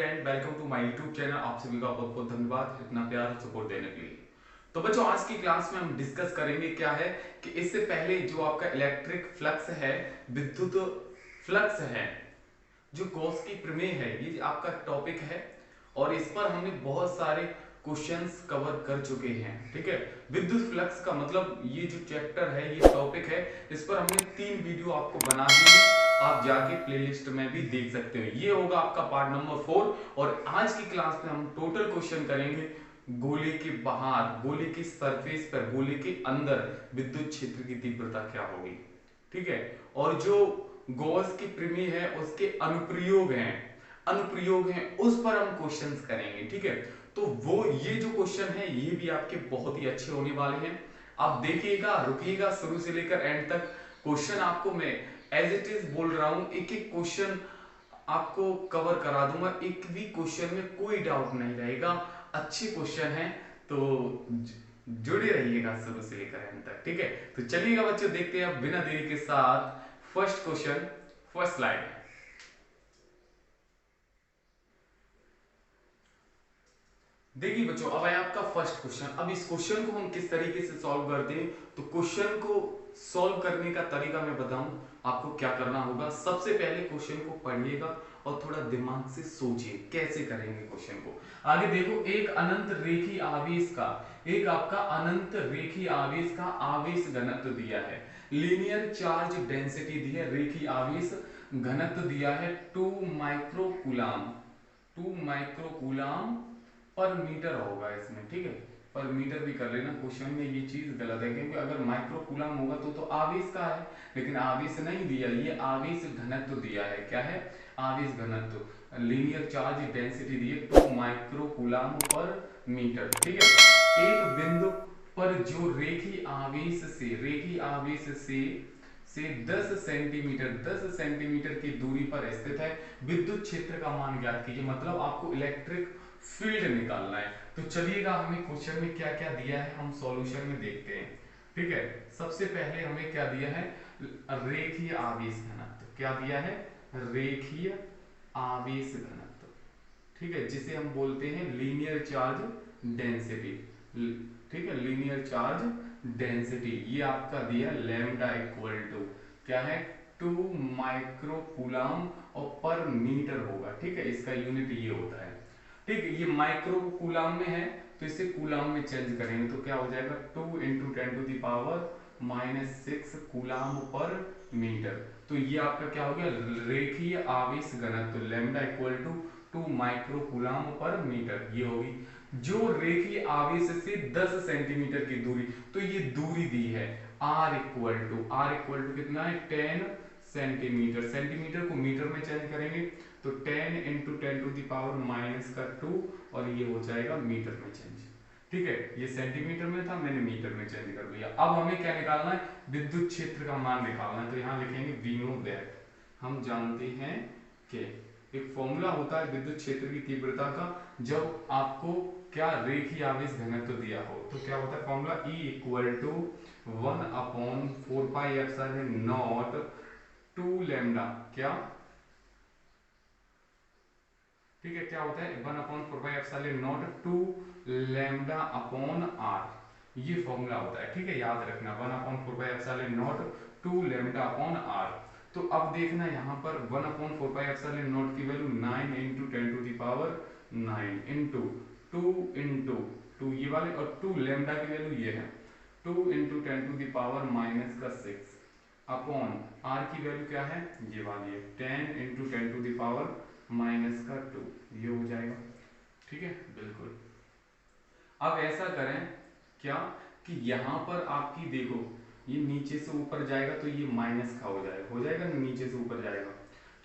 Student, welcome to my YouTube channel. आप सभी का बहुत बहुत धन्यवाद इतना प्यार सपोर्ट देने के लिए। तो बच्चों, आज की क्लास में हम डिस्कस करेंगे क्या है कि इससे पहले जो आपका इलेक्ट्रिक फ्लक्स है, विद्युत फ्लक्स है, जो गॉस की प्रमेय है, ये आपका टॉपिक है और इस पर हमने बहुत सारे क्वेश्चंस कवर कर चुके हैं। ठीक है, विद्युत फ्लक्स का मतलब ये जो चैप्टर है, ये टॉपिक है, इस पर हमने 3 वीडियो आपको बना दी है। आप जाके प्लेलिस्ट में भी देख सकते हो। ये होगा आपका पार्ट नंबर 4 और आज की क्लास में हम टोटल क्वेश्चन करेंगे गोले के बाहर, गोले की सरफेस पर, गोले के अंदर विद्युत क्षेत्र की तीव्रता क्या होगी। ठीक है, और जो गॉस की प्रमेय है उसके अनुप्रयोग हैं उस पर हम क्वेश्चंस करेंगे। ठीक है, तो वो ये जो क्वेश्चन है ये भी आपके बहुत ही अच्छे होने वाले हैं। आप देखिएगा, रुकिएगा शुरू से लेकर एंड तक। क्वेश्चन आपको मैं एज इट इज बोल रहा हूं, एक एक क्वेश्चन आपको कवर करा दूंगा, एक भी क्वेश्चन में कोई डाउट नहीं रहेगा। अच्छे क्वेश्चन है तो जुड़े रहिएगा शुरू से लेकर एंड तक। ठीक है, तो चलिएगा बच्चों, देखते हैं बिना देरी के साथ फर्स्ट क्वेश्चन, फर्स्ट स्लाइड। देखिए बच्चों, अब है आपका फर्स्ट क्वेश्चन। अब इस क्वेश्चन को हम किस तरीके से सॉल्व करते हैं, तो क्वेश्चन को सॉल्व करने का तरीका मैं बताऊं आपको क्या करना होगा। सबसे पहले क्वेश्चन को पढ़िएगा और थोड़ा दिमाग से सोचिए कैसे करेंगे क्वेश्चन को। आगे देखो, एक अनंत रेखीय आवेश का, एक आपका अनंत रेखीय आवेश का आवेश घनत्व दिया है, लीनियर चार्ज डेंसिटी दी है, रेखीय आवेश घनत्व दिया है 2 माइक्रोकूलम, 2 माइक्रोकूलम पर मीटर होगा इसमें। ठीक है, पर मीटर भी कर लेना, क्वेश्चन में ये चीज गलत है क्योंकि अगर माइक्रोकूलम होगा तो आवेश का है, लेकिन आवेश नहीं दिया, ये आवेश घनत्व दिया है। क्या है? आवेश घनत्व, लीनियर चार्ज डेंसिटी दी है 2 माइक्रोकूलम पर मीटर। ठीक है, एक बिंदु पर जो रेखीय आवेश से 10 सेंटीमीटर की दूरी पर स्थित है, विद्युत क्षेत्र का मान ज्ञात कीजिए। मतलब आपको इलेक्ट्रिक फील्ड निकालना है। तो चलिएगा, हमें क्वेश्चन में क्या क्या दिया है हम सॉल्यूशन में देखते हैं। ठीक है, सबसे पहले हमें क्या दिया है, रेखीय आवेश घनत्व। क्या दिया है? रेखीय आवेश घनत्व। ठीक है, जिसे हम बोलते हैं लीनियर चार्ज डेंसिटी। ठीक है, लीनियर चार्ज डेंसिटी ये आपका दिया लैम्डा इक्वल टू क्या है, 2 माइक्रोकूलम और पर मीटर होगा। ठीक है, इसका यूनिट ये होता है। ठीक है, ये माइक्रो कूलम में है तो इसे कूलम में चेंज करेंगे तो क्या हो जाएगा, 2 × 10⁻⁻6 कूलम पर मीटर। तो ये आपका क्या हो गया, रेखीय आवेश घनत्व लैम्डा इक्वल टू 2 माइक्रोकूलम पर मीटर, ये होगी। जो रेखीय आवेश से 10 सेंटीमीटर की दूरी, तो ये दूरी दी है r इक्वल टू कितना है, 10 सेंटीमीटर। सेंटीमीटर को मीटर में चेंज करेंगे तो 10 × 10⁻⁻2 और ये हो जाएगा मीटर में चेंज। ठीक है, ये सेंटीमीटर में था, मैंने मीटर में चेंज कर दिया। अब हमें क्या निकालना है, विद्युत क्षेत्र का मान निकालना है। तो यहाँ लिखेंगे वी नो दैट, हम जानते हैं कि एक फॉर्मूला होता है विद्युत क्षेत्र की तीव्रता का, जब आपको क्या रेखीय आवेश घनत्व दिया हो तो क्या होता है फॉर्मूला, E = 1/4πε0 2 लैम्डा। क्या? ठीक है, क्या होता है 1/4πε0 2 लैम्डा अपॉन r, ये फॉर्मूला होता है। ठीक है, याद रखना 1/4πε0 2 लैम्डा अपॉन r। तो अब देखना यहाँ पर 1/4πε0 की वैल्यू 9 × 10⁹ इंटू 2 इंटू 2 ये वाले, और 2 लैम्डा की वैल्यू ये है 2 × 10⁻⁻6 अपॉन r की वैल्यू क्या है, ये वाली है 10 × 10⁻⁻2, ये हो जाएगा। ठीक है, बिल्कुल। अब ऐसा करें क्या कि यहाँ पर आपकी देखो, ये नीचे से ऊपर जाएगा तो ये माइनस का हो जाएगा ना, नीचे से ऊपर जाएगा।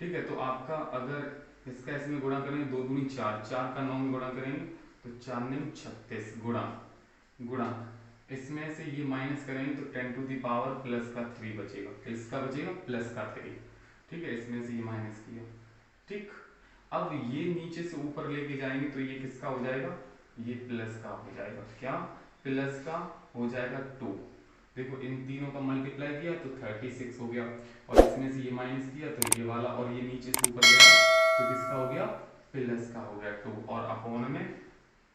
ठीक है, तो आपका अगर इसका इसमें गुणा करेंगे 2 दूनी 4, 4 का 9 में गुणा करेंगे तो 4 9 36 गुणा इसमें से ये माइनस करेंगे तो 10⁻+3 बचेगा, इसका बचेगा +3। ठीक है, इसमें से ये माइनस किया। ठीक, अब ये नीचे से ऊपर लेके जाएंगे तो ये किसका हो जाएगा, ये प्लस का हो जाएगा। क्या? प्लस का हो जाएगा 2। देखो इन तीनों का मल्टीप्लाई किया तो 36 हो गया, और इसमें से ये माइनस किया तो ये वाला, और ये नीचे से ऊपर गया तो किसका हो गया, प्लस का हो गया 2 और अपॉन में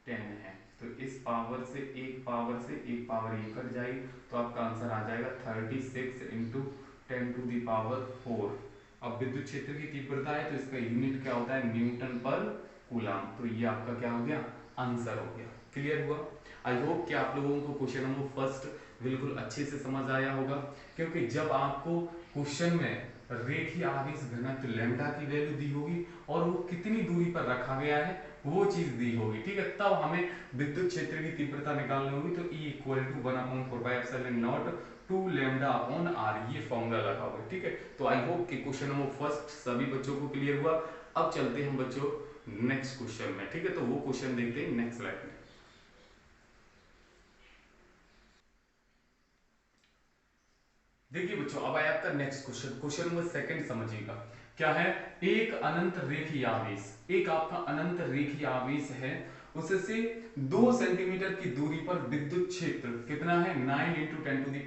10 है, तो इस पावर से एक पावर ये कट जाएगी, तो आपका आंसर आ जाएगा 36 इंटू 10⁴। अब विद्युत क्षेत्र की तीव्रता है तो इसका यूनिट क्या होता है, न्यूटन पर कूलम। तो ये आपका क्या हो गया, आंसर हो गया। क्लियर हुआ? आई होप कि आप लोगों को क्वेश्चन नंबर फर्स्ट बिल्कुल अच्छे से समझ आया होगा, क्योंकि जब आपको क्वेश्चन में रेखीय आवेश घनत्व लैम्डा की वैल्यू दी होगी और वो कितनी दूरी पर रखा गया है वो चीज दी होगी, ठीक है, तब हमें विद्युत क्षेत्र की तीव्रता निकालनी होगी। तो E equal to 1/4πε0 2 lambda upon R, ये फॉर्मूला लगा हुआ है, ठीक है। तो आई होप कि क्वेश्चन नंबर फर्स्ट सभी बच्चों को क्लियर हुआ। अब चलते हैं हम बच्चों नेक्स्ट क्वेश्चन में, ठीक है। तो वो क्वेश्चन देखते हैं नेक्स्ट स्लाइड में। देखिए बच्चों, अब आया आपका next question, question number second समझिएगा। क्या है, एक अनंत रेखीय आवेश, एक आपका अनंत रेखीय आवेश है, उससे 2 सेंटीमीटर की दूरी पर विद्युत क्षेत्र कितना है, 9 इंटू 10⁴,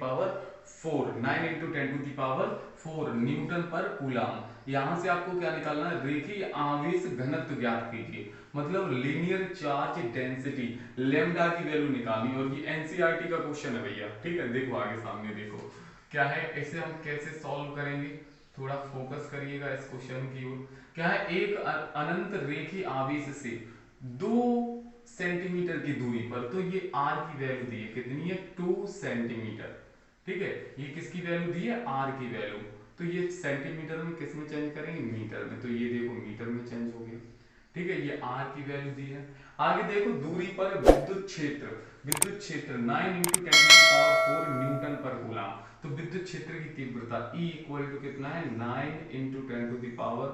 9 इंटू 10⁴ न्यूटन पर कूलम। यहां से आपको क्या निकालना है, रेखीय आवेश घनत्व ज्ञात कीजिए, मतलब लीनियर चार्ज डेंसिटी लैम्डा की वैल्यू निकालनी। और ये एनसीईआरटी का क्वेश्चन है भैया, ठीक है। देखो आगे सामने देखो क्या है, इसे हम कैसे सॉल्व करेंगे, थोड़ा फोकस करिएगा इस क्वेश्चन की ओर। क्या है, एक अनंत रेखीय आवेश से 2 सेंटीमीटर की दूरी पर, तो ये आर की वैल्यू दी है, कितनी है, 2 सेंटीमीटर, ठीक है। ये किसकी वैल्यू दी है, आर की वैल्यू। तो ये सेंटीमीटर में किस में चेंज करेंगे, मीटर में, तो ये देखो मीटर में चेंज हो गया, ठीक है। ये आर की वैल्यू दी है। आगे देखो दूरी पर विद्युत क्षेत्र, विद्युत क्षेत्र 9 इंटू 10⁴ न्यूटन पर कूलम। तो विद्युत क्षेत्र की तीव्रता E इक्वल टू कितना है, 9 इंटू 10⁴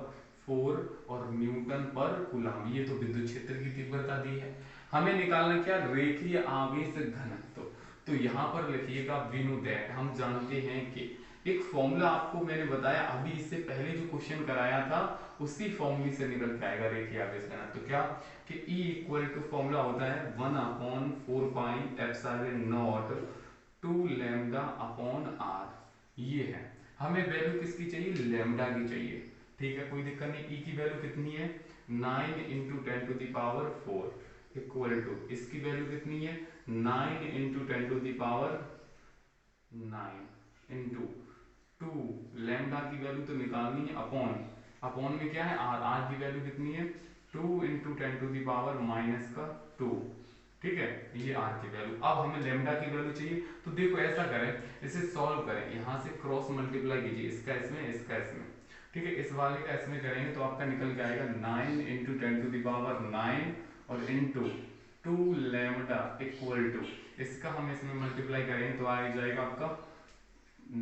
और न्यूटन पर कूलम। ये तो विद्युत क्षेत्र की तीव्रता दी है। हमें निकालना क्या, रेखीय आवेश घनत्व। तो यहाँ पर लिखिएगा वी नो दैट, हम जानते हैं कि एक फॉर्मूला आपको मैंने बताया अभी, इससे पहले जो क्वेश्चन कराया था उसी फॉर्मूले से निकल के आएगा रेखीय आवेश घनत्व। तो क्या कि E इक्वल टू फॉर्मूला होता है 1/4πε0 2 लैम्डा अपॉन आर। ये है, हमें वैल्यू किसकी चाहिए, लैम्डा की चाहिए, ठीक है, कोई दिक्कत नहीं। E की वैल्यू कितनी है, 9 इंटू 10⁴ इक्वल टू, इसकी वैल्यू कितनी है, 9 इंटू 10⁹ इंटू 2 लैम्डा की वैल्यू तो निकालनी है, अपॉन, अपॉन में क्या है आर, आर की वैल्यू कितनी है, 2 इंटू 10⁻², ठीक है, ये आर की वैल्यू। अब हमें लैम्डा की वैल्यू चाहिए, तो देखो ऐसा करें, इसे सॉल्व करें, यहाँ से क्रॉस मल्टीप्लाई कीजिए, इसका इसमें, इसका इसमें, ठीक है। इस वाले का इसमें करेंगे तो आपका निकल के आएगा 9 इंटू 10⁹ और इंटू 2 लैम्डा इक्वल टू, इसका हम इसमें मल्टीप्लाई करेंगे तो आ जाएगा आपका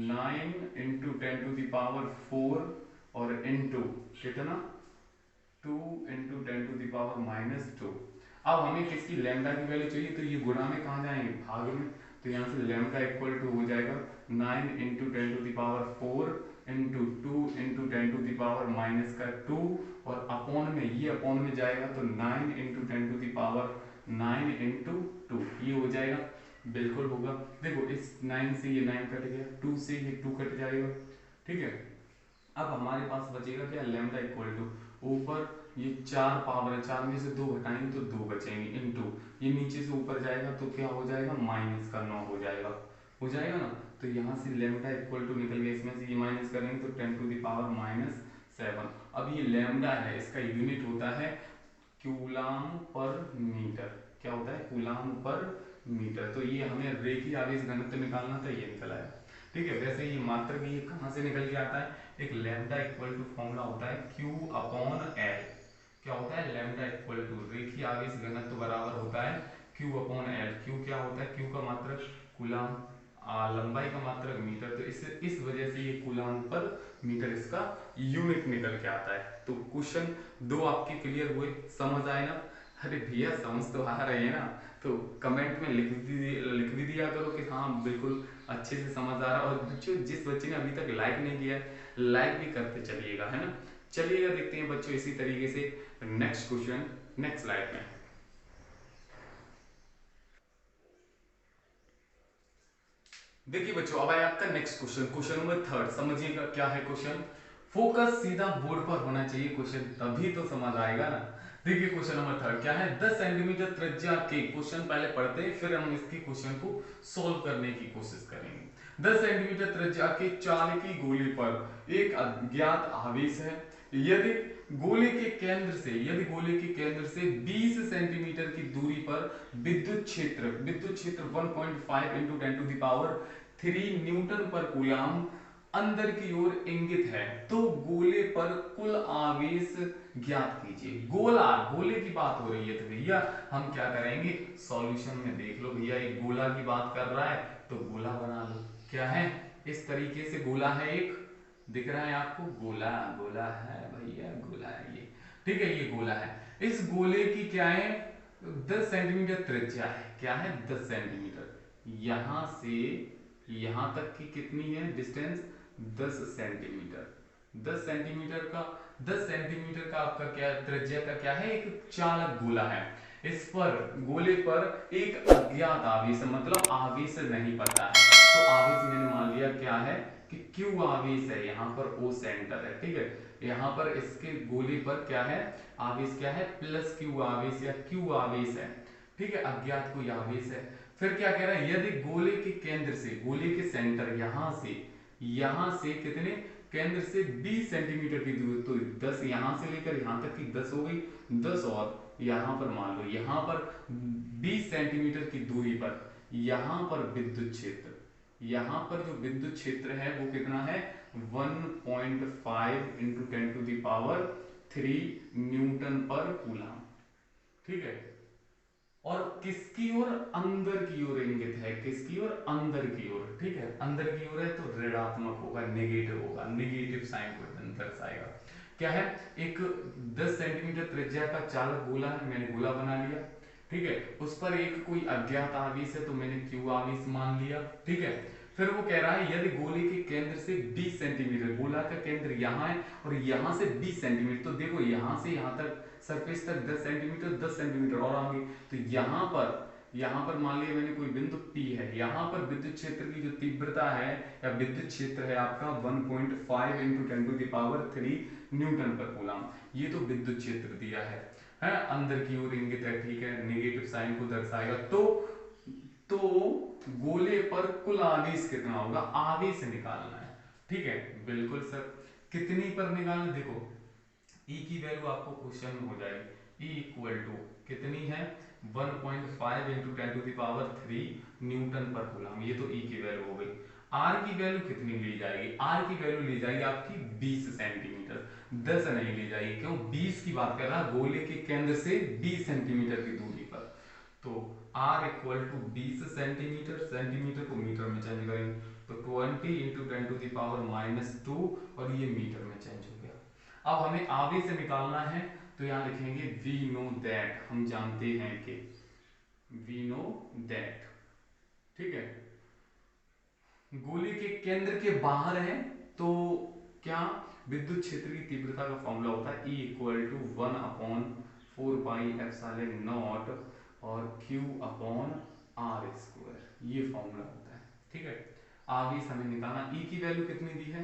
9 इंटू 10⁴ और इंटू कितना, 2 इंटू 10⁻²। अब हमें किसकी, लैम्डा की वैल्यू चाहिए, तो ये गुणा में कहाँ जाएंगे, भाग में। तो यहाँ से लैम्डा इक्वल टू हो जाएगा 9 इंटू 10⁴ इंटू 2 इंटू 10⁻², और अपॉन में, ये अपॉन में जाएगा तो 9 इंटू 10⁹ इंटू 2, ये हो जाएगा, बिल्कुल होगा। देखो इस 9 से ये 9 कट गया, 2 से ये 2 कट जाएगा, ठीक है। अब हमारे पास बचेगा क्या, लैम्डा इक्वल टू, ऊपर ये 4 पावर है, 4 में से 2 घटाएंगे तो 2 बचेंगे, इनटू ये नीचे से ऊपर जाएगा तो क्या हो जाएगा, माइनस का 9 हो जाएगा ना। तो यहाँ से लैम्डा इक्वल टू निकल गया, इसमें से ये माइनस करेंगे तो 10⁻⁷। अब ये लैम्डा है, इसका यूनिट होता है कूलाम पर मीटर। क्या होता है, कूलाम पर मीटर। तो ये हमें रेखीय आवेश घनत्व निकालना था, ये निकल आया, ठीक है। वैसे ये मात्रक ये कहाँ से निकल के आता है, एक लैम्डा इक्वल टू फॉर्मूला होता है Q अपॉन L। क्या होता है, लैम्डा इक्वल टू रेखीय आवेश घनत्व बराबर होता है Q अपॉन L। Q क्या होता है, Q का मात्रक कूलाम, लंबाई का मात्रक मीटर, तो इस वजह से ये कूलाम पर मीटर इसका यूनिट निकल के आता है। तो क्वेश्चन 2 आपके क्लियर हुए, समझ आए ना। अरे भैया समझ तो आ रही है ना, तो कमेंट में लिख भी दिया करो कि हाँ बिल्कुल अच्छे से समझ आ रहा है। और बच्चों जिस बच्चे ने अभी तक लाइक नहीं किया है, लाइक भी करते चलिएगा, है ना। चलिएगा देखते हैं बच्चों इसी तरीके से नेक्स्ट क्वेश्चन नेक्स्ट स्लाइड में। देखिए बच्चों, अब आया आपका नेक्स्ट क्वेश्चन, क्वेश्चन नंबर 3, समझिएगा क्या है क्वेश्चन। फोकस सीधा बोर्ड पर होना चाहिए क्वेश्चन, तभी तो समझ आएगा ना। देखिए क्वेश्चन नंबर थर्ड क्या है, 10 सेंटीमीटर त्रिज्या के, क्वेश्चन पहले पढ़ते हैं फिर हम इसके क्वेश्चन को सॉल्व करने की कोशिश करेंगे। 10 सेंटीमीटर त्रिज्या के चालकी गोले पर एक अज्ञात आवेश है। यदि गोले के केंद्र से 20 सेंटीमीटर की दूरी पर विद्युत क्षेत्र 1.5 into 10 to the power 3 newton पर कूलाम अंदर की ओर इंगित है, तो गोले पर कुल आवेश ज्ञात कीजिए। गोले की बात हो रही है, तो भैया हम क्या करेंगे, सॉल्यूशन में देख लो भैया, एक गोला की बात कर रहा है तो गोला बना लो। क्या है, इस तरीके से गोला है, एक दिख रहा है आपको, गोला गोला है भैया, गोला है ये, ठीक है, ये गोला है। इस गोले की क्या है, 10 सेंटीमीटर त्रिज्या है। क्या है, 10 सेंटीमीटर। यहां से यहां तक की कितनी है डिस्टेंस, 10 सेंटीमीटर। 10 सेंटीमीटर का 10 सेंटीमीटर का आपका क्या त्रिज्या का क्या है, एक चालक गोला है। इस पर गोले पर एक अज्ञात आवेश, मतलब आवेश नहीं पता है, तो आवेश मैंने मान लिया क्या है कि क्यू आवेश है, यहाँ पर ओ सेंटर है, ठीक है। यहाँ पर इसके गोले पर क्या है, आवेश क्या है, प्लस क्यू आवेश या क्यू आवेश है, ठीक है, अज्ञात कोई आवेश है। फिर क्या कह रहा है, यदि गोले के केंद्र से, गोले के सेंटर यहां से कितने, केंद्र से 20 सेंटीमीटर की दूरी, तो 10 यहां से लेकर यहां तक की 10 हो गई, 10 और यहां पर मान लो, यहां पर 20 सेंटीमीटर की दूरी पर यहां पर विद्युत क्षेत्र, यहां पर जो विद्युत क्षेत्र है वो कितना है, 1.5 into 10 to the power 3 newton पर कूलम, ठीक है। और किसकी ओर, अंदर की ओर इंगित है, किसकी ओर, अंदर की ओर, ठीक है, अंदर की ओर है तो ऋणात्मक होगा, नेगेटिव होगा, नेगेटिव साइन को दर्शाएगा। क्या है, एक 10 सेंटीमीटर त्रिज्या का चालक गोला है, मैंने गोला बना लिया, ठीक है, उस पर एक कोई अज्ञात आवेश है तो मैंने क्यू आवेश मान लिया, ठीक है। फिर वो कह रहा है यदि गोले के केंद्र से 20 सेंटीमीटर, गोला का केंद्र यहाँ है और यहाँ से 20 सेंटीमीटर, तो देखो यहाँ से यहाँ तक सरफेस तक 10 सेंटीमीटर, 10 सेंटीमीटर और आगे, तो यहाँ पर मान लिया मैंने कोई बिंदु P है, यहाँ पर विद्युत क्षेत्र की जो तीव्रता है या विद्युत क्षेत्र है आपका 1.5 into 10 to the power 3 newton पर कूलम, ये तो विद्युत क्षेत्र दिया है अंदर की ओर इंगित है, ठीक है, नेगेटिव साइन को दर्शाएगा। तो गोले पर कुल आवेश कितना होगा, आवेश निकालना है, ठीक है, बिल्कुल सर। कितनी पर निकालना, देखो E की वैल्यू आपको क्वेश्चन में हो जाएगी, E इक्वल टू कितनी है, 1.5 into 10 to the power 3 newton पर कूलम, ये तो E की वैल्यू हो गई। R की वैल्यू कितनी ली जाएगी, R की वैल्यू ली जाएगी आपकी 20 सेंटीमीटर, 10 नहीं ली जाएगी, क्यों, 20 की बात कर रहा है, गोले के केंद्र से 20 सेंटीमीटर की दूरी पर, तो R equal to 20 centimetre, centimetre को मीटर में चेंज करेंगे तो 20 इंटू 10 टू द पावर -2 और ये मीटर में चेंज हो गया। अब हमें आगे से निकालना है, तो यहाँ लिखेंगे वी नो दैट, हम जानते हैं कि, वी नो दैट, ठीक है, गोले के केंद्र के बाहर है, तो क्या, विद्युत क्षेत्र की तीव्रता का फॉर्मूला होता है E equal to 1/4 pi epsilon naught और Q अपॉन R स्क्वायर, ये फॉर्मूला होता है, ठीक है। आगे हमें निकालना, E की वैल्यू कितनी दी है,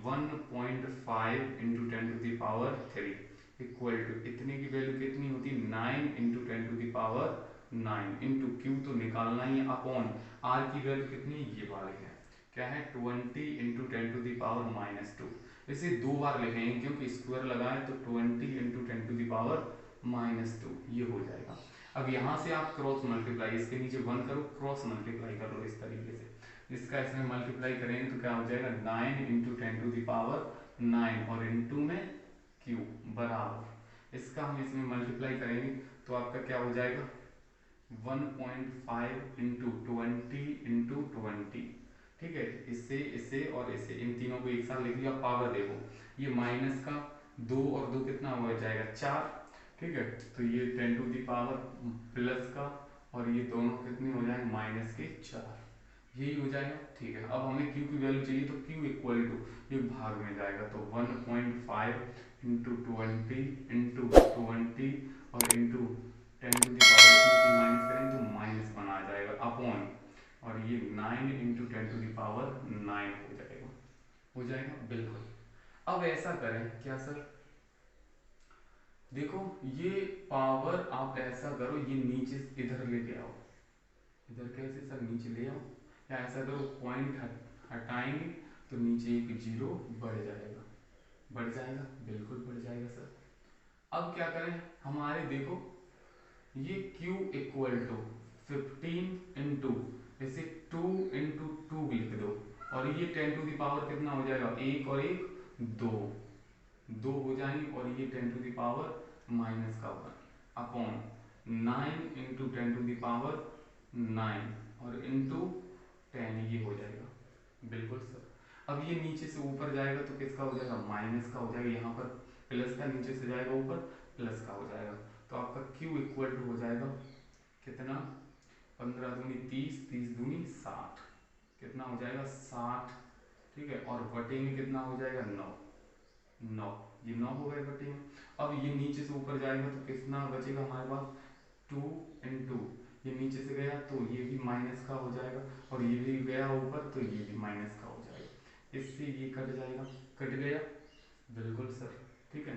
1.5 into 10 to the power 3 equal to, इतने की वैल्यू कितनी होती है, 9 into 10 to the power 9 into Q तो निकालना ही, अपॉन R की वैल्यू कितनी, ये वाली है, क्या है, 20 इंटू 10 टू द पावर -2, इसे दो बार लिखेंगे क्योंकि स्क्वायर लगाए तो 20 इंटू 10 टू द पावर -2 ये हो जाएगा। अब यहाँ से आप क्रॉस मल्टीप्लाई, इसके नीचे 1 करो, क्रॉस मल्टीप्लाई कर लो इस तरीके से, इसका इसमें मल्टीप्लाई करेंगे तो क्या हो जाएगा, 9 इंटू 10 टू द पावर 9 और इंटू में Q बराबर, इसका हम इसमें मल्टीप्लाई करेंगे तो आपका क्या हो जाएगा, 1.5 इंटू 20 इंटू 20, ठीक है, इससे और इससे, इन तीनों को एक साथ लिख लिया, पावर देखो, ये माइनस का 2 और 2 कितना हो जाएगा 4, ठीक है, तो ये 10 टू द पावर प्लस का, और ये दोनों कितने हो जाएंगे, माइनस के 4, यही हो जाएगा, ठीक है। अब हमें Q की वैल्यू चाहिए तो Q इक्वल टू, ये भाग में जाएगा तो 1.5 इंटू 20 इंटू 20 और into 10 to the power minus करेंगे तो माइनस बना जाएगा, अपॉन, और ये 9 इंटू 10 टू द पावर 9 हो जाएगा बिल्कुल। अब ऐसा करें क्या सर, देखो ये पावर आप ऐसा करो, ये नीचे इधर लेके आओ, इधर कैसे सर नीचे ले आओ, या ऐसा करो पॉइंट हटाएंगे तो नीचे एक जीरो बढ़ जाएगा, बढ़ जाएगा, बिल्कुल बढ़ जाएगा सर। अब क्या करें, हमारे देखो ये Q इक्वल टू 15 इंटू इसे 2 इंटू 2 लिख दो, और ये 10 टू द पावर कितना हो जाएगा, एक और एक दो, दो हो जाएंगे, और ये 10 टू द पावर माइनस का one upon 9 into 10 to the power 9 और इंटू 10, ये हो जाएगा, बिल्कुल सर। अब ये नीचे से ऊपर जाएगा तो किसका हो जाएगा, माइनस का हो जाएगा, यहाँ पर प्लस का, नीचे से जाएगा ऊपर प्लस का हो जाएगा, तो आपका Q इक्वल टू हो जाएगा कितना, 15 दूनी 30, 30 दूनी 60, कितना हो जाएगा 60, ठीक है, और बटे में कितना हो जाएगा 9, 9, ये 9 हो गए बटे में। अब ये नीचे से ऊपर जाएगा तो कितना बचेगा हमारे पास, 2 इंटू, ये नीचे से गया तो ये भी माइनस का हो जाएगा, और ये भी गया ऊपर तो ये भी माइनस का हो जाएगा, इससे ये कट जाएगा, कट गया, बिल्कुल सर, ठीक है।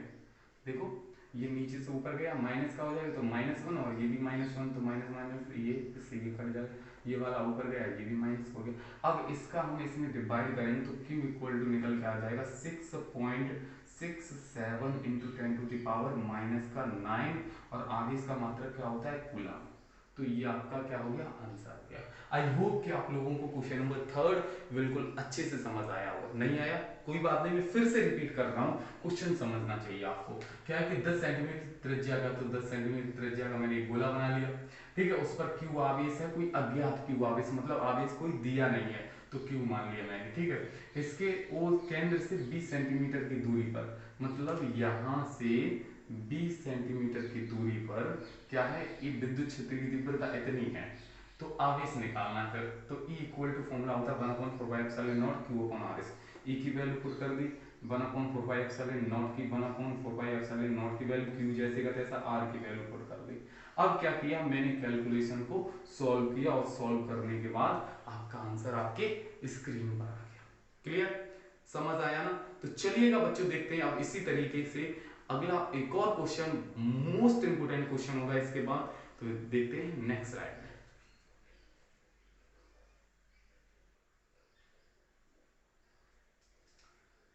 देखो ये नीचे से ऊपर गया माइनस का हो जाएगा तो -1, और ये भी -1 तो माइनस माइनस ये, इससे ये कट जाएगा, ये वाला ऊपर गया ये भी माइनस हो गया। अब इसका हम इसमें डिवाइड करेंगे तो Q इक्वल टू निकल के आ जाएगा 6.67 into 10 to the power minus का 9, और आगे इसका मात्रक क्या होता है, कूलम। तो ये आपका क्या हो गया, आंसर आ गया। आई होप कि आप लोगों को क्वेश्चन नंबर 3 बिल्कुल अच्छे से समझ आया होगा, नहीं आया कोई बात नहीं, मैं फिर से रिपीट कर रहा हूँ, क्वेश्चन समझना चाहिए आपको। क्या है कि 10 सेंटीमीटर त्रिज्या का, तो 10 सेंटीमीटर त्रिज्या का मैंने एक गोला बना लिया, ठीक है, उस पर Q आवेश है, कोई अज्ञात Q आवेश, मतलब आवेश कोई दिया नहीं है, तो Q मान लिया मैंने, ठीक है। इसके वो केंद्र से 20 सेंटीमीटर की दूरी पर, मतलब यहाँ से 20 सेंटीमीटर की दूरी पर क्या है, ये विद्युत क्षेत्र की तीव्रता इतनी है, तो आवेश निकालना है फिर, तो E इक्वल टू फॉर्मूला होता है 1/4πε0 Q/R। E की वैल्यू पुट कर दी, 1/4πε0 की 1/4πε0 की वैल्यू, Q जैसे का तैसा, R की वैल्यू पुट कर दी। अब क्या किया मैंने, कैलकुलेशन को सॉल्व किया, और सॉल्व करने के बाद आपका आंसर आपके स्क्रीन पर आ गया। क्लियर, समझ आया ना। तो चलिएगा बच्चों देखते हैं अब इसी तरीके से अगला एक और क्वेश्चन, मोस्ट इंपोर्टेंट क्वेश्चन होगा इसके बाद, तो देखते हैं नेक्स्ट स्लाइड में।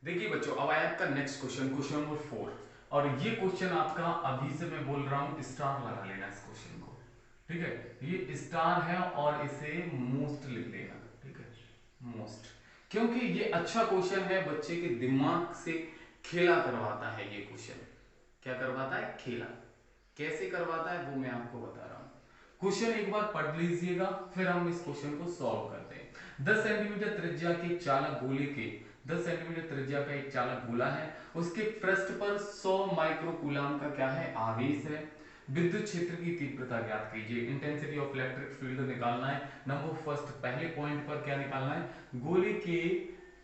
देखिए बच्चों अब आया आपका नेक्स्ट क्वेश्चन, क्वेश्चन नंबर 4, और ये क्वेश्चन आपका अभी से मैं बोल रहा हूं स्टार लगा लेना इस क्वेश्चन को, ठीक है, ये स्टार है और इसे मोस्ट लिख लेना, ठीक है, मोस्ट, क्योंकि ये अच्छा क्वेश्चन है, बच्चे के दिमाग से खेला करवाता है ये क्वेश्चन, क्या करवाता है, खेला, कैसे करवाता है वो मैं आपको बता रहा हूँ। क्वेश्चन एक बार पढ़ लीजिएगा, फिर हम इस क्वेश्चन को सॉल्व करते हैं। 10 सेंटीमीटर त्रिज्या के चालक गोले के, 10 सेंटीमीटर त्रिज्या का एक चालक गोला है, उसके पृष्ठ पर 100 माइक्रोकूलम का क्या है, आवेश है। विद्युत क्षेत्र की तीव्रता ज्ञात कीजिए, इंटेंसिटी ऑफ इलेक्ट्रिक फील्ड निकालना है। नंबर फर्स्ट, पहले पॉइंट पर क्या निकालना है, गोले के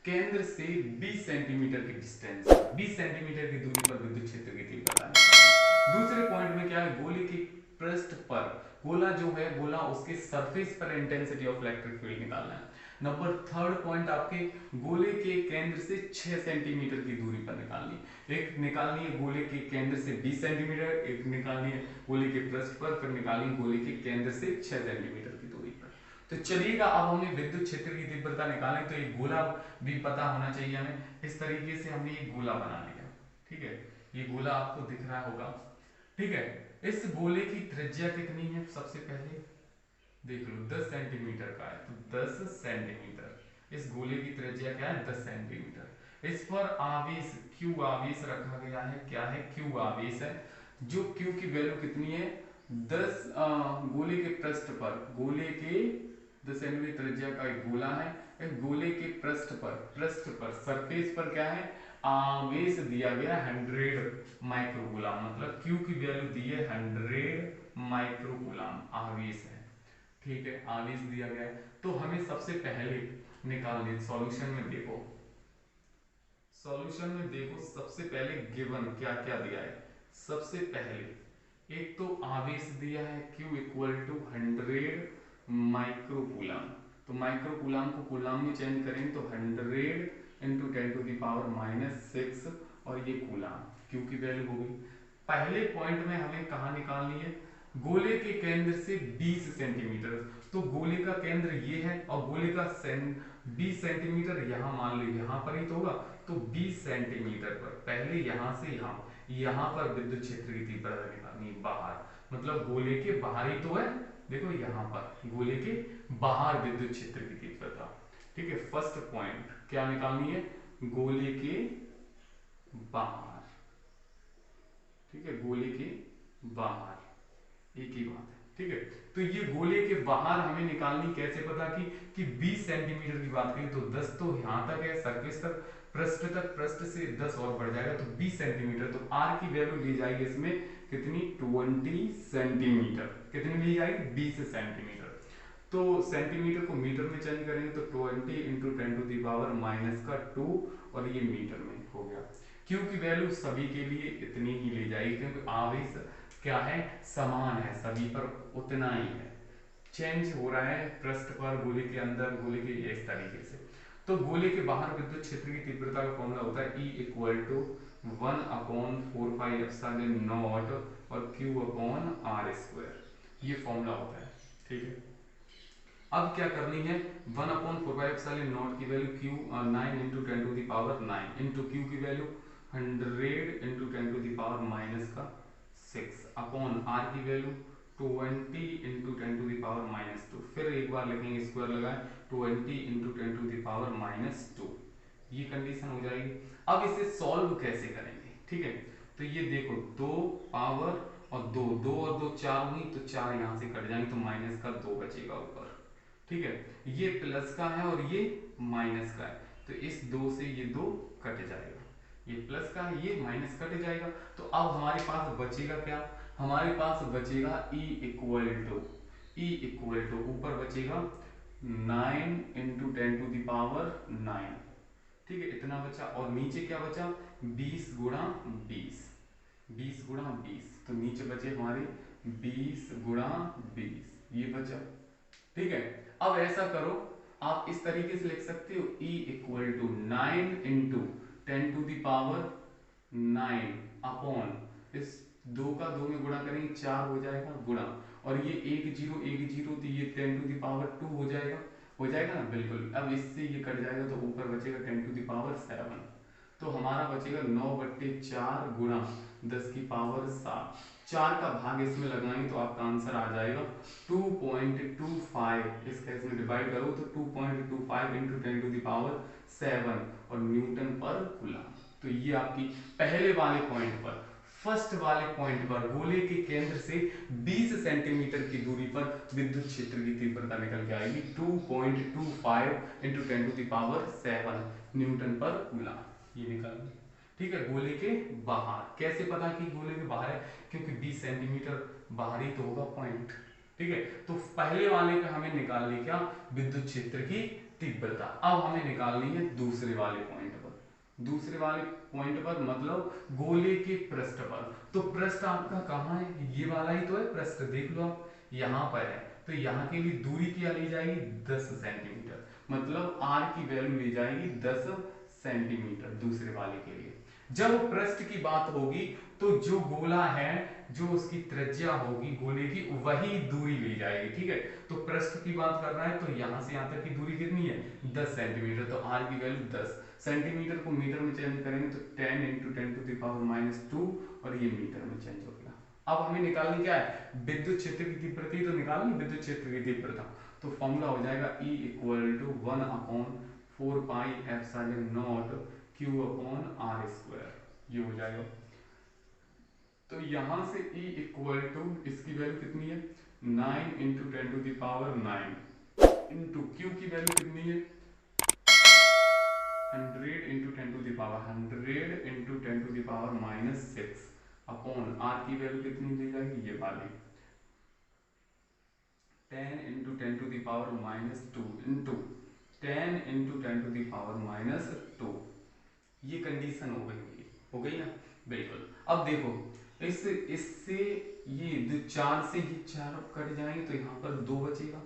केंद्र से 20 सेंटीमीटर की डिस्टेंस, 20 सेंटीमीटर की दूरी पर विद्युत क्षेत्र की तीव्रता निकालना है। दूसरे पॉइंट में क्या है, गोले के पृष्ठ पर, गोला जो है गोला उसके सरफेस पर इंटेंसिटी ऑफ इलेक्ट्रिक फील्ड निकालना है। नंबर थर्ड पॉइंट आपके गोले के केंद्र से 6 सेंटीमीटर की दूरी पर निकालनी है, एक निकालनी है गोले के केंद्र से 20 सेंटीमीटर, एक निकालनी है गोले के पृष्ठ पर, फिर निकालनी है गोले के केंद्र से 6 सेंटीमीटर की दूरी पर। तो चलिएगा अब हमें विद्युत क्षेत्र की तीव्रता निकालें, तो एक गोला भी पता होना चाहिए हमें। इस तरीके से हमने एक गोला बना लिया, ठीक है, ये गोला आपको दिख रहा होगा, ठीक है। इस गोले की त्रिज्या कितनी है, सबसे पहले देख लो 10 सेंटीमीटर का है, तो 10 सेंटीमीटर, इस गोले की त्रिज्या क्या है, 10 सेंटीमीटर। इस पर आवेश Q आवेश रखा गया है, क्या है, Q आवेश है, जो Q की वैल्यू कितनी है, 10 गोले के पृष्ठ पर, गोले के 10 सेंटीमीटर त्रिज्या का एक गोला है, एक गोले के पृष्ठ पर सरफेस पर क्या है, आवेश दिया गया 100 माइक्रोकूलम, मतलब Q की वैल्यू दी है 100 माइक्रोकूलम आवेश है, ठीक है, आवेश दिया गया है। तो हमें सबसे पहले निकालने, सॉल्यूशन में देखो, सॉल्यूशन में देखो सबसे पहले गिवन क्या क्या दिया है। सबसे पहले एक तो आवेश दिया है Q इक्वल टू 100 माइक्रोकूलम, तो माइक्रोकूलम को कूलम में चेंज करेंगे तो 100 इंटू 10 टू द पावर -6, और ये कूलम Q की वैल्यू हो गई। पहले पॉइंट में हमें कहाँ निकालनी है, गोले के केंद्र से 20 सेंटीमीटर। तो गोले का केंद्र ये है और गोले का 20 सेंटीमीटर यहाँ मान लो यहाँ पर ही तो होगा। तो 20 सेंटीमीटर पर पहले यहाँ से यहाँ पर विद्युत क्षेत्र की तीव्रता निकालनी बाहर, मतलब गोले के बाहर ही तो है। देखो यहाँ पर गोले के बाहर विद्युत क्षेत्र की तीव्रता। ठीक है, फर्स्ट पॉइंट क्या निकालनी है, गोले के बाहर। ठीक है, गोले के बाहर, एक ही बात है। ठीक है, तो ये गोले के बाहर हमें निकालनी, कैसे पता कि 20 सेंटीमीटर की बात करें तो 10 तो यहाँ तक है, सरफेस तक, पृष्ठ तक, पृष्ठ से 10 और बढ़ जाएगा तो 20 सेंटीमीटर। तो आर की वैल्यू ली जाएगी इसमें कितनी, 20 सेंटीमीटर। कितनी ली जाएगी, 20 सेंटीमीटर। तो सेंटीमीटर को मीटर में चेंज करेंगे तो 20 इंटू 10⁻⁻2 और ये मीटर में हो गया। क्यू की वैल्यू सभी के लिए इतनी ही ले जाएगी क्योंकि आवेश क्या है, समान है, सभी पर उतना ही है। चेंज हो रहा है पृष्ठ पर, गोले के अंदर, गोले के इस तरीके से। तो गोले के बाहर विद्युत क्षेत्र की तीव्रता का फॉर्मूला होता है E = 1/4πε0 और Q/r²। ये फॉर्मूला होता है। ठीक है, अब क्या करनी है, 1/4πε0 की value Q 9 into 10⁹ into Q की वैल्यू 100 इंटू 10⁻⁻6 अपॉन R की वैल्यू 20 इंटू 10⁻⁻2। फिर एक बार लिखेंगे, स्क्वायर लगाएं, 20 इंटू 10⁻⁻2। ये कंडीशन हो जाएगी। अब इसे सॉल्व कैसे करेंगे, ठीक है, तो ये देखो 2 पावर और 2 2 और 2 4 हुई तो 4 यहाँ से कट जाएंगे तो माइनस का 2 बचेगा ऊपर। ठीक है, ये प्लस का है और ये माइनस का है तो इस 2 से ये 2 कट जाएगा, ये प्लस का है, ये माइनस कट जाएगा। तो अब हमारे पास बचेगा क्या, हमारे पास बचेगा E इक्वल टू ऊपर बचेगा 9 इंटू 10⁻⁹। ठीक है, इतना बचा और नीचे क्या बचा, 20 गुणा 20, 20 गुणा 20, तो नीचे बचे हमारे 20 गुणा 20, ये बचा। ठीक है, अब ऐसा करो, आप इस तरीके से लिख सकते हो E equal to 9 into 10⁻⁹ upon इस 2 का 2 में गुणा करेंगे 4 हो जाएगा गुणा, और ये 1 0 1 0 तो ये 10⁻² हो जाएगा ना, बिल्कुल। अब इससे ये कट जाएगा तो ऊपर बचेगा 10⁻7। तो हमारा बचेगा 9/4 गुणा 10⁻7। 4 का भाग इसमें लगाएंगे तो आपका आंसर आ जाएगा 2.25। इसका इसमें डिवाइड करो तो 2.25 इंटू 10⁻7 और न्यूटन पर कूलम। तो ये आपकी पहले वाले पॉइंट पर, फर्स्ट वाले पॉइंट पर गोले के केंद्र से 20 सेंटीमीटर की दूरी पर विद्युत क्षेत्र की तीव्रता निकल के आएगी 2.25 इंटू 10⁻7 न्यूटन पर कूलम। ये निकल। ठीक है, गोले के बाहर कैसे पता कि गोले के बाहर है, क्योंकि 20 सेंटीमीटर बाहर ही तो होगा पॉइंट। ठीक है, तो पहले वाले पे हमें निकालनी क्या, विद्युत क्षेत्र की तीव्रता। अब हमें निकालनी है दूसरे वाले पॉइंट पर, दूसरे वाले पॉइंट पर मतलब गोले के पृष्ठ पर। तो पृष्ठ आपका कहाँ है, ये वाला ही तो है पृष्ठ, देख लो आप यहाँ पर है। तो यहाँ के लिए दूरी क्या ली जाएगी, 10 सेंटीमीटर, मतलब R की वैल्यू ली जाएगी 10 सेंटीमीटर दूसरे वाले के लिए। जब पृष्ठ की बात होगी तो जो गोला है, जो उसकी त्रिज्या होगी गोले की, वही दूरी ली जाएगी। ठीक है, तो पृष्ठ की बात कर रहा है तो यहाँ से यहाँ तक की दूरी कितनी है, 10 सेंटीमीटर। तो R की वैल्यू 10 सेंटीमीटर को मीटर में चेंज करेंगे तो 10 इंटू 10⁻⁻2 और ये मीटर में चेंज हो गया। अब हमें निकालनी क्या है, विद्युत क्षेत्र की तीव्रता, तो निकालनी विद्युत क्षेत्र की तीव्रता। तो फॉर्मूला हो जाएगा E इक्वल टू 1/4πε0 Q/r²। ये हो जाएगा। तो यहां से E इक्वल टू, इसकी वैल्यू कितनी है, 9 इंटू 10⁹ इंटू Q की वैल्यू कितनी है, 100 इंटू 10⁻⁻6 अपॉन R की वैल्यू कितनी दी जाएगी, ये वाली 10 इंटू 10⁻⁻2 इंटू 10 इंटू 10⁻⁻2। ये कंडीशन हो गई ना, बिल्कुल। अब देखो इससे ये 4 से ये 4 कट जाएंगे तो यहाँ पर 2 बचेगा।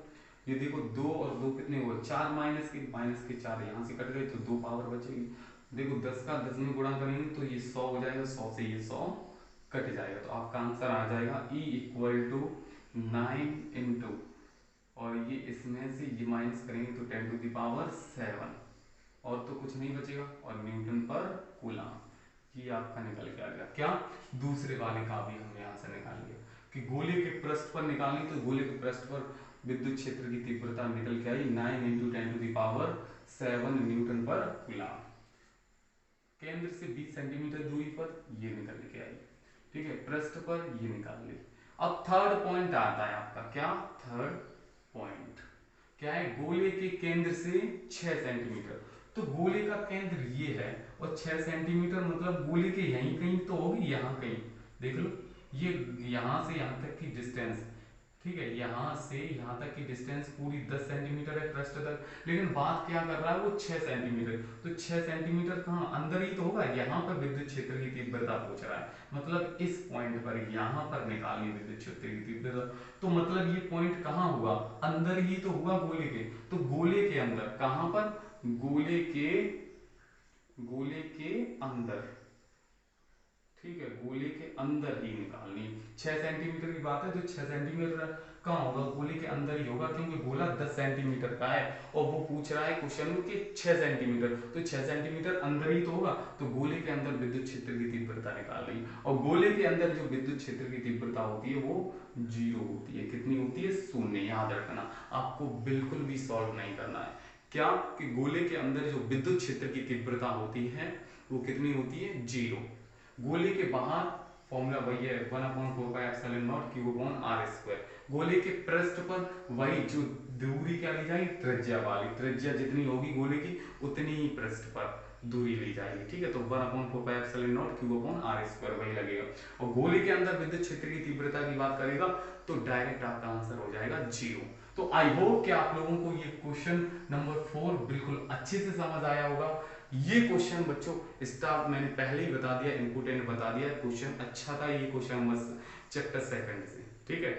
ये देखो 2 और 2 कितने हुए, 4 माइनस के 4 यहाँ से कट गए तो 2 पावर बचेगी। देखो 10 का 10 में गुणा करेंगे तो ये 100 हो जाएगा, 100 से ये 100 कट जाएगा, तो आपका आंसर आ जाएगा E इक्वल टू 9 इंटू, और ये इसमें से ये माइनस करेंगे तो 10⁻7, और तो कुछ नहीं बचेगा, और न्यूटन पर कूलम। ये आपका निकल के आ गया। क्या? दूसरे वाले का भी हम यहाँ से निकाल लिया कि गोले के पृष्ठ पर निकालनी, तो गोले के पृष्ठ पर विद्युत क्षेत्र की तीव्रता निकल के आई 9 इंटू 10⁻7 न्यूटन पर कूलम। केंद्र से 20 सेंटीमीटर दूरी पर ये निकल के आई। ठीक है, पृष्ठ पर ये निकाल ली। अब थर्ड पॉइंट आता है आपका, क्या? थर्ड पॉइंट क्या है? गोले के केंद्र से 6 सेंटीमीटर, तो गोले का केंद्र ये है और 6 सेंटीमीटर मतलब गोले के यहीं कहीं तो होगी, यहाँ कहीं। देख लो, ये यहाँ से यहाँ तक की डिस्टेंस, ठीक है, यहाँ से यहाँ तक की डिस्टेंस पूरी 10 सेंटीमीटर है पृष्ठ तक, लेकिन बात क्या कर रहा है वो 6 सेंटीमीटर। तो 6 सेंटीमीटर कहाँ? अंदर ही तो होगा, यहाँ पर विद्युत क्षेत्र की तीव्रता पूछ रहा है, मतलब इस पॉइंट पर यहाँ पर निकालनी विद्युत क्षेत्र की तीव्रता। तो मतलब ये पॉइंट कहाँ हुआ? अंदर ही तो हुआ गोले के। तो गोले के अंदर कहाँ पर? गोले के अंदर, ठीक है, गोले के अंदर ही निकालनी। 6 सेंटीमीटर की बात है, तो 6 सेंटीमीटर कहाँ होगा? गोले के अंदर ही होगा, क्योंकि गोला 10 सेंटीमीटर का है और वो पूछ रहा है क्वेश्चन में कि 6 सेंटीमीटर, तो 6 सेंटीमीटर अंदर ही तो होगा। तो गोले के अंदर विद्युत क्षेत्र की तीव्रता निकालनी, और गोले के अंदर जो विद्युत क्षेत्र की तीव्रता होती है वो 0 होती है। कितनी होती है? 0। याद रखना, आपको बिल्कुल भी सॉल्व नहीं करना है। क्या? कि गोले के अंदर जो विद्युत क्षेत्र की तीव्रता होती है वो कितनी होती है? 0। गोले के बाहर फॉर्मूला वही है, 1/4πε0 Q/r²। गोले के पृष्ठ पर वही जो दूरी क्या ली जाएगी? त्रिज्या वाली। त्रिज्या जितनी होगी गोले की उतनी ही पृष्ठ पर दूरी ली जाएगी। ठीक है, तो 1/4πε0 Q/r² वही लगेगा। और गोले के अंदर विद्युत क्षेत्र की तीव्रता की बात करेगा तो डायरेक्ट आपका आंसर हो जाएगा 0। तो आई होप कि आप लोगों को ये क्वेश्चन नंबर 4 बिल्कुल अच्छे से समझ आया होगा। ये क्वेश्चन बच्चों स्टाफ मैंने पहले ही बता दिया, इंपोर्टेंट बता दिया, क्वेश्चन अच्छा था ये क्वेश्चन, बस चैप्टर सेकंड से। ठीक है,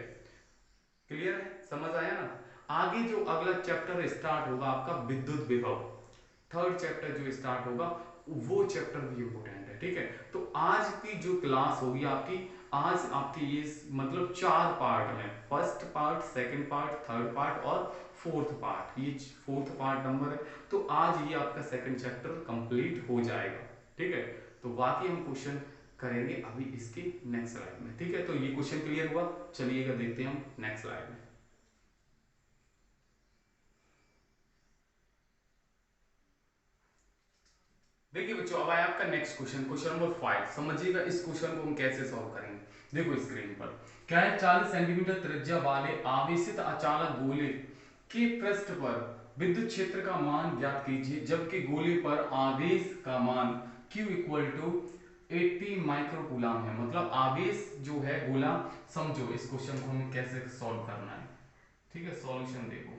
क्लियर है? समझ आया ना? आगे जो अगला चैप्टर स्टार्ट होगा आपका विद्युत विभव, थर्ड चैप्टर जो स्टार्ट होगा वो चैप्टर भी इंपोर्टेंट है। ठीक है, तो आज की जो क्लास होगी आपकी, आज आपकी ये मतलब 4 पार्ट में, first part, second part, third part और फोर्थ पार्ट, ये फोर्थ पार्ट नंबर है। तो आज ये आपका सेकंड चैप्टर कंप्लीट हो जाएगा। ठीक है, तो बाकी हम क्वेश्चन करेंगे अभी इसके नेक्स्ट स्लाइड में। ठीक है, तो ये क्वेश्चन क्लियर हुआ, चलिएगा देखते हैं हम नेक्स्ट स्लाइड में। देखिए बच्चों, अब आया आपका नेक्स्ट क्वेश्चन, क्वेश्चन नंबर 5। समझिएगा इस क्वेश्चन को हम कैसे सॉल्व करेंगे। देखो स्क्रीन पर क्या है, 40 सेंटीमीटर त्रिज्या वाले आवेशित अचालक गोले के पृष्ठ पर विद्युत क्षेत्र का मान ज्ञात कीजिए, जबकि गोले पर आवेश का मान Q इक्वल टू 80 माइक्रोकूलम है। मतलब आवेश जो है गोला, समझो इस क्वेश्चन को हमें कैसे सॉल्व करना है। ठीक है, सॉल्यूशन देखो,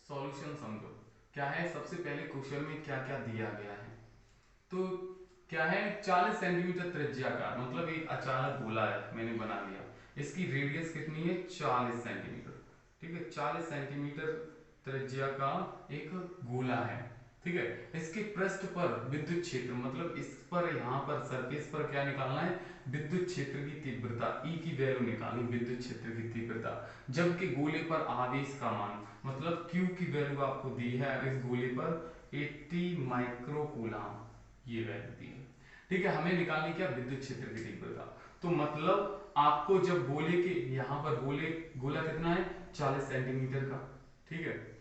सॉल्यूशन समझो क्या है। सबसे पहले क्वेश्चन में क्या क्या दिया गया है, तो क्या है, 40 सेंटीमीटर त्रिज्या का मतलब एक अचालक गोला है, मैंने बना लिया। इसकी रेडियस कितनी है? 40 सेंटीमीटर। ठीक है, 40 सेंटीमीटर त्रिज्या का एक गोला है। ठीक है, इसके पृष्ठ पर विद्युत क्षेत्र, मतलब इस पर यहाँ पर सरफेस पर क्या निकालना है? विद्युत क्षेत्र की तीव्रता, E की वैल्यू निकालनी, विद्युत क्षेत्र की तीव्रता। जबकि गोले पर आवेश का मान, मतलब Q की वैल्यू आपको दी है इस गोले पर 80 माइक्रोकूलम, ये वैल्यू दी है। ठीक है, हमें निकालनी क्या? विद्युत क्षेत्र की तीव्रता। तो मतलब आपको जब गोले के यहाँ पर गोला कितना है? 40 सेंटीमीटर का। ठीक है,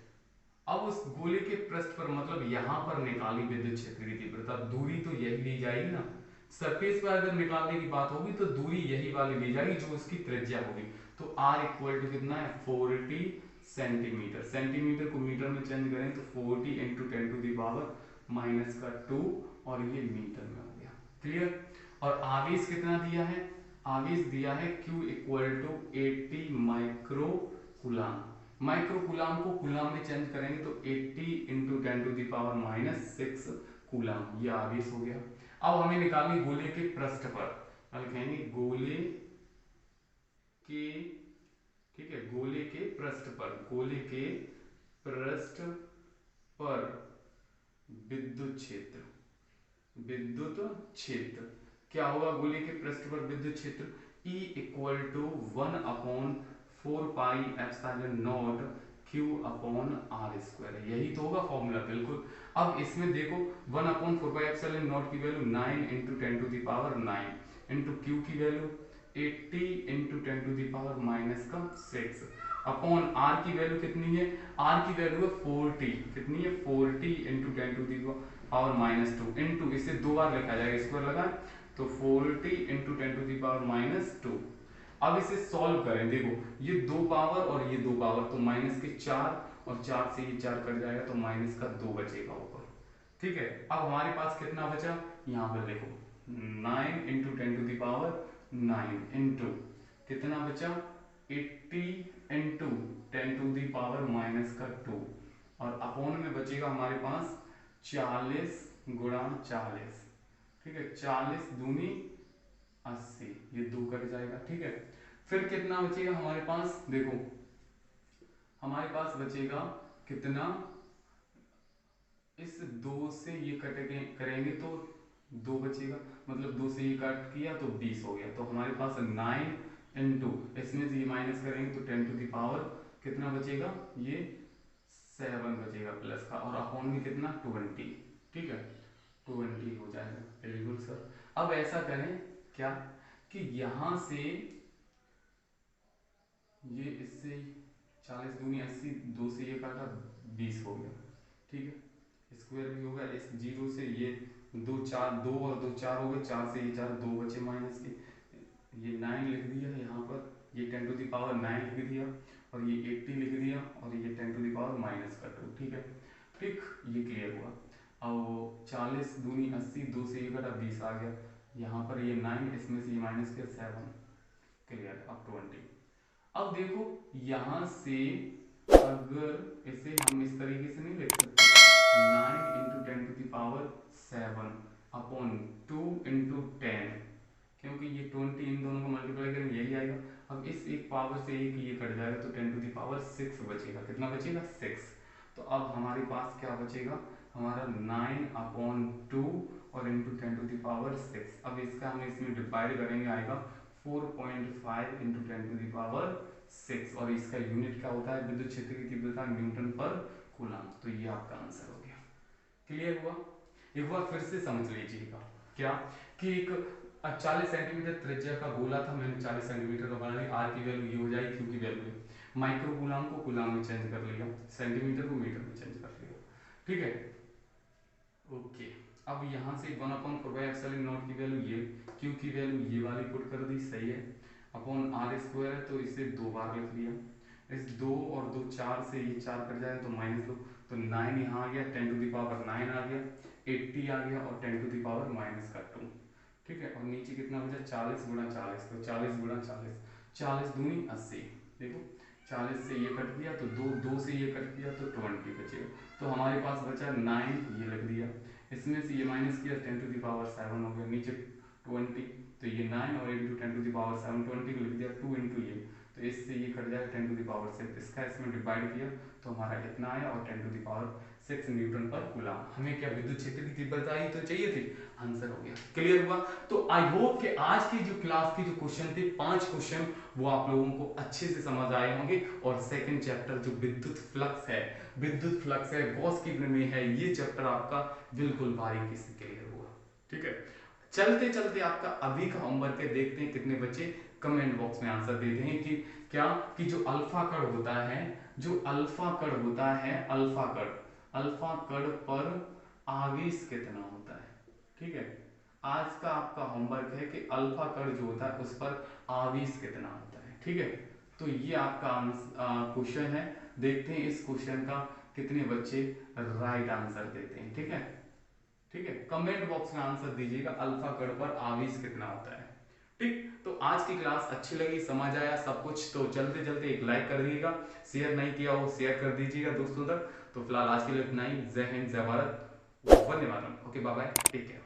अब उस गोले के पृष्ठ पर मतलब यहाँ पर निकाली विद्युत क्षेत्र की तीव्रता, दूरी तो यही ली जाएगी ना। सरफेस पर अगर निकालने की बात होगी तो दूरी यही वाली ली जाएगी जो उसकी त्रिज्या होगी। तो R इक्वल टू कितना है? 40 सेंटीमीटर। सेंटीमीटर को मीटर में चेंज करें तो 40 इंटू 10⁻⁻2 और ये मीटर में हो गया। क्लियर? और आवेश कितना दिया है? आवेश दिया है Q equal to 80 microcoulomb. Microcoulomb को कूलम में चेंज करेंगे तो 80 इंटू 10⁻⁻6 कूलम, ये आवेश हो गया। अब हमें निकालनी गोले के पृष्ठ पर, कहेंगे गोले के, ठीक है, गोले के पृष्ठ पर, गोले के पृष्ठ पर विद्युत क्षेत्र, विद्युत क्षेत्र क्या होगा, गोले के पृष्ठ पर विद्युत क्षेत्र E equal to 1/4πε0 Q upon R square, यही तो होगा फॉर्मूला, बिल्कुल। अब इसमें देखो 1/4πε0 की वैल्यू 9 इंटू 10⁻9 इंटू क्यू की वैल्यू 80 इंटू 10⁻⁻6 अपॉन आर की वैल्यू कितनी है, आर की वैल्यू है 40, कितनी है 40 इंटू 10⁻⁻2 इंटू, इसे दो बार लिखा जाएगा, स्क्वायर लगा तो 40 इंटू 10⁻⁻2। अब इसे सॉल्व करें, देखो ये दो पावर और ये दो पावर, तो माइनस के 4 और 4 से ये 4 कट जाएगा तो माइनस का 2 बचेगा ऊपर, ठीक है। अब हमारे पास कितना बचा, यहाँ पर देखो 9 इंटू 10⁻9 इंटू कितना बचा 80 इंटू 10⁻⁻2 और अपोन में बचेगा हमारे पास 40 गुणा 40, ठीक है, 40 दूनी 80, ये 2 कट जाएगा, ठीक है। फिर कितना बचेगा हमारे पास, देखो हमारे पास बचेगा कितना, इस 2 से ये करेंगे तो 2 बचेगा, मतलब 2 से ये कट किया तो 20 हो गया, तो हमारे पास 9 इंटू इसमें से ये माइनस करेंगे तो 10 कितना बचेगा, ये 7 बचेगा प्लस का, और अपॉन में कितना 20, ठीक है 20 हो जाएगा, बिल्कुल सर। अब ऐसा करें क्या कि यहां से ये इससे 40 दूनी 80, 2 से ये काटा 20 हो गया, ठीक है, स्क्वायर भी होगा, इस 0 से ये 2 4 2 और 2 4 हो गए, 4 से ये 4 2 बचे माइनस के, ये 9 लिख दिया यहाँ पर, ये 10⁻9 लिख दिया और ये 80 लिख दिया और ये 10⁻⁻2, ठीक है, ठीक, ये क्लियर हुआ। अब 40 दूनी 80, 2 से ये कटा 20 आ गया, यहाँ पर ये 9, इसमें से ये माइनस के 7, क्लियर, अब 20। अब देखो यहाँ से अगर इसे हम इस तरीके से नहीं लिख सकते, 9 इंटू 10⁻7 अपॉन 2 इंटू 10, क्योंकि ये 20 इन दोनों को मल्टीप्लाई करेंगे यही आएगा। अब इस एक पावर से एक ये कट जाएगा तो 10⁻6 बचेगा, कितना बचेगा 6। तो अब हमारे पास क्या बचेगा, हमारा 9/2 और इंटू 10⁻6। अब इसका हम इसमें डिवाइड करेंगे, आएगा 4.5 इंटू 10⁻6 और इसका यूनिट क्या होता है, विद्युत क्षेत्र की तीव्रता न्यूटन पर कूलम। तो ये आपका आंसर हो गया, क्लियर हुआ। एक बार फिर से समझ लीजिएगा क्या कि एक 40 सेंटीमीटर त्रिज्या का गोला था, मैंने 40 सेंटीमीटर का बना लिया, आर की वैल्यू ये हो जाएगी, क्यू की वैल्यू है, माइक्रो कूलम को कूलम में चेंज कर लिया, सेंटीमीटर को मीटर में चेंज कर लिया, ठीक है, ओके। अब यहाँ से 1/4πε0 की वैल्यू ये, क्यू की वैल्यू ये वाली पुट कर दी, सही है, अपॉन आर स्क्वायर है तो इसे 2 बार लिख लिया, इस 2 और 2 4 से ये 4 कट जाएगा तो -2, तो 9 यहाँ आ गया, 10⁻9 आ गया, 80 आ गया और 10⁻⁻2, ठीक है, और नीचे कितना बचा 40 गुणा 40, तो 40 गुणा 40, 40 दूनी 80, देखो 40 से ये कट दिया तो 2 से ये कट दिया तो 20 बचेगा, तो हमारे पास बचा 9, ये लिख दिया, इसमें से ये माइनस किया 10⁻7 हो गया, नीचे 20, तो ये 9 और इंटू 10⁻7 20 को लिख दिया, 2 इंटू ये, तो इससे ये कट जाएगा 10⁻6, इसका इसमें डिवाइड किया तो हमारा इतना आया और 10⁻6 न्यूटन पर कूलम। हमें क्या विद्युत क्षेत्र की तीव्रता ही तो चाहिए थी, आंसर हो गया, क्लियर हुआ। तो आई होप कि आज की जो क्लास की जो क्वेश्चन थे 5 क्वेश्चन वो आप लोगों को अच्छे से समझ आए होंगे, और सेकंड चैप्टर जो विद्युत फ्लक्स है गॉस की प्रमेय है, ये चैप्टर आपका बिल्कुल बारीकी से क्लियर हुआ, ठीक है। चलते चलते आपका अभी का होमवर्क है, देखते हैं कितने बच्चे कमेंट बॉक्स में आंसर देते हैं कि क्या कि जो अल्फा कण होता है अल्फा कण पर आवेश कितना होता है, ठीक है। आज का आपका होमवर्क है कि अल्फा कण जो होता है उस पर आवेश कितना होता है, ठीक है। तो ये आपका क्वेश्चन है, देखते हैं इस क्वेश्चन का कितने बच्चे राइट आंसर देते हैं, ठीक है, कमेंट बॉक्स में आंसर दीजिएगा, अल्फा कण पर आवेश कितना होता है, ठीक। तो आज की क्लास अच्छी लगी, समझ आया सब कुछ, तो चलते चलते एक लाइक कर दीजिएगा, शेयर नहीं किया हो शेयर कर दीजिएगा दोस्तों तक। तो फिलहाल आज के लिए इतना ही, जय हिंद जय भारत, वंदे मातरम, okay bye bye, take care.